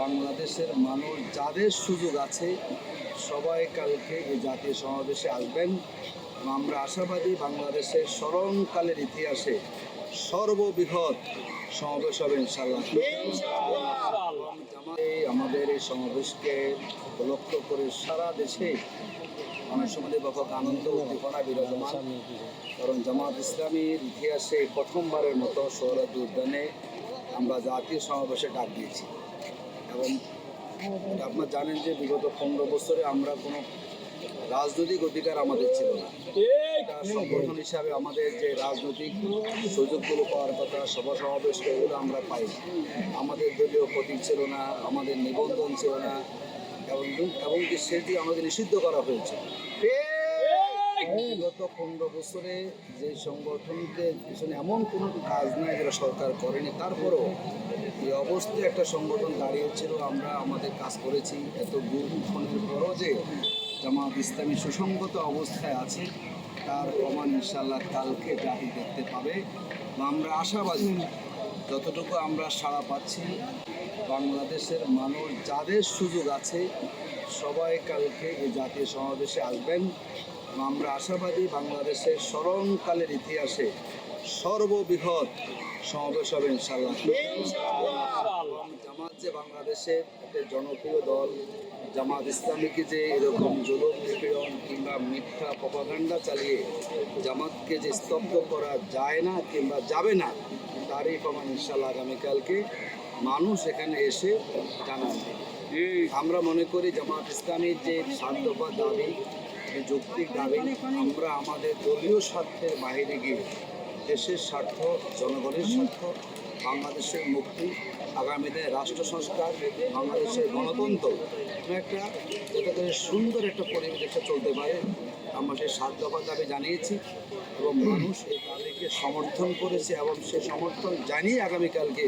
বাংলাদেশের মানুষ যাদের সুযোগ আছে সবাই কালকে এই জাতীয় সমাবেশে আসবেন। আমরা আশাবাদী বাংলাদেশের স্মরণকালের ইতিহাসে সর্ববৃহৎ সমাবেশ হবে ইনশাআল্লাহ। আমাদের এই সমাবেশকে উপলক্ষ করে সারা দেশে মানুষের মধ্যে ব্যাপক আনন্দ উদ্দীপনা বিরাজমান। কারণ জামাত ইসলামীর ইতিহাসে প্রথমবারের মতো সোহরাওয়ার্দী উদ্যানে আমরা জাতীয় সমাবেশে ডাক দিয়েছি। এবং আপনারা জানেন যে বিগত 15 বছরে আমরা কোনো রাজনৈতিক অধিকার আমাদের ছিল না। সংগঠন হিসাবে আমাদের যে রাজনৈতিক সুযোগগুলো পাওয়ার কথা, সভা সমাবেশ এগুলো আমরা পাই। আমাদের দলীয় প্রতীক ছিল না, আমাদের নিবন্ধন ছিল না, এবং সেটি আমাদের নিষিদ্ধ করা হয়েছে। বিগত 15 বছরে যে সংগঠনকে পিছনে এমন কোনো কাজ নাই যেটা সরকার করেনি, তারপরেও এই অবস্থায় একটা সংগঠন দাঁড়িয়েছিল। আমরা আমাদের কাজ করেছি। এত গুরুত্বপূর্ণের পরও যে জামাত ইসলামী সুসংগত অবস্থায় আছে তার প্রমাণ ইনশাআল্লাহ কালকে জাতি দেখতে পাবে। আমরা আশাবাদী যতটুকু আমরা সাড়া পাচ্ছি বাংলাদেশের মানুষ যাদের সুযোগ আছে সবাই কালকে এই জাতীয় সমাবেশে আসবেন। আমরা আশাবাদী বাংলাদেশের স্মরণকালের ইতিহাসে সর্ববৃহৎ সমাবেশ হবে ইনশাআল্লাহ। জামাত যে বাংলাদেশের একটা জনপ্রিয় দল, জামাত ইসলামীকে যে এরকম জুলুম নিপীড়ন কিংবা মিথ্যা প্রপাগান্ডা চালিয়ে জামাতকে যে স্তব্ধ করা যায় না কিংবা যাবে না, তারই প্রমাণ ইনশাআল্লাহ আগামীকালকে মানুষ এখানে এসে জানাবে। আমরা মনে করি জামাত ইসলামীর যে 7 দফা দাবি, যৌক্তিক দাবি, আমরা আমাদের দলীয় স্বার্থের বাইরে গিয়ে দেশের স্বার্থ, জনগণের স্বার্থ, বাংলাদেশের মুক্তি, আগামী দিনে রাষ্ট্র সংস্কার, বাংলাদেশের গণতন্ত্র একটা যাতে করে সুন্দর একটা পরিবেশ একটা চলতে পারে, আমরা সেই 7 দফা দাবি জানিয়েছি এবং মানুষ এই দাবিকে সমর্থন করেছে এবং সে সমর্থন জানিয়ে আগামীকালকে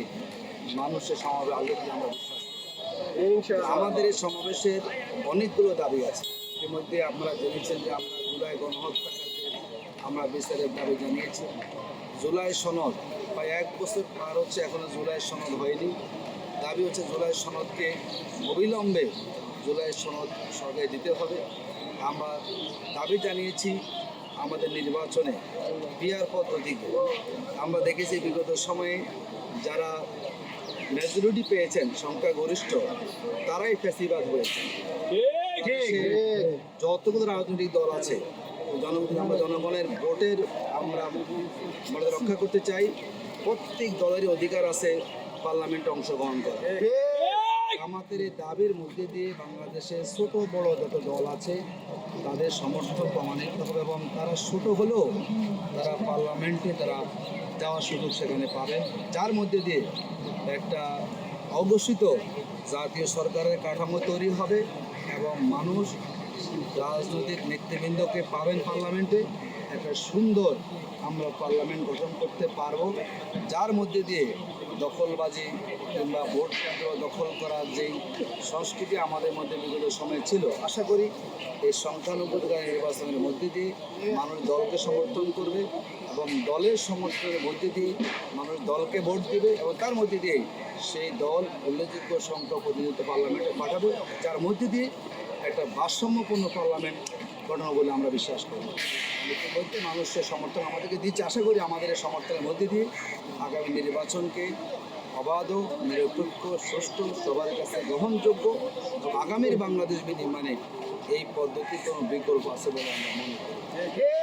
মানুষের সমাবেশ আসবে বলে আমরা বিশ্বাস করি। আমাদের এই সমাবেশের অনেকগুলো দাবি আছে। ইতিমধ্যে আপনারা জেনেছেন যে আমরা জুলাই গণহত্যাকাণ্ডে আমরা বিচারের দাবি জানিয়েছি। জুলাই সনদ প্রায় 1 বছর পার হচ্ছে, এখনও জুলাই সনদ হয়নি। দাবি হচ্ছে জুলাই সনদকে অবিলম্বে জুলাই সনদ সরকারে দিতে হবে। আমরা দাবি জানিয়েছি আমাদের নির্বাচনে পিআর পদ্ধতিকে। আমরা দেখেছি বিগত সময়ে যারা মেজরিটি পেয়েছেন, সংখ্যাগরিষ্ঠ, তারাই ফ্যাসিবাদ হয়েছে। যতগুলো রাজনৈতিক দল আছে আমরা জনগণের ভোটের আমরা রক্ষা করতে চাই। প্রত্যেক দলেরই অধিকার আছে পার্লামেন্টে অংশগ্রহণ করা। আমাদের এই দাবির মধ্যে দিয়ে বাংলাদেশের ছোট বড় যত দল আছে তাদের সমর্থন প্রমাণিত হবে এবং তারা ছোট হলেও তারা পার্লামেন্টে তারা যাওয়ার সুযোগ সেখানে পাবে, যার মধ্যে দিয়ে একটা অঘোষিত জাতীয় সরকারের কাঠামো তৈরি হবে এবং মানুষ রাজনৈতিক নেতৃবৃন্দকে পাবেন পার্লামেন্টে। একটা সুন্দর আমরা পার্লামেন্ট গঠন করতে পারবো, যার মধ্যে দিয়ে দখলবাজি কিংবা ভোট কেন্দ্র দখল করার যেই সংস্কৃতি আমাদের মধ্যে বিগত সময় ছিল, আশা করি এই সংখ্যানুপাতিক নির্বাচনের মধ্যে দিয়ে মানুষ দলকে সমর্থন করবে এবং দলের সমর্থনের মধ্যে দিয়ে মানুষ দলকে ভোট দেবে এবং তার মধ্যে দিয়ে সেই দল উল্লেখযোগ্য সংখ্যক প্রতিনিধিত্ব পার্লামেন্টে পাঠাবে, যার মধ্যে দিয়ে একটা ভারসাম্যপূর্ণ পার্লামেন্ট গঠন বলে আমরা বিশ্বাস করি। ইতিমধ্যে মানুষের সমর্থন আমাদেরকে দিচ্ছে। আশা করি আমাদের এই সমর্থনের মধ্যে দিয়ে আগামী নির্বাচনকে অবাধ, নিরপেক্ষ, সুষ্ঠু, সবার কাছে গ্রহণযোগ্য এবং আগামীর বাংলাদেশ বিনির্মাণে এই পদ্ধতির কোনো বিকল্প আছে বলে আমরা মনে করি।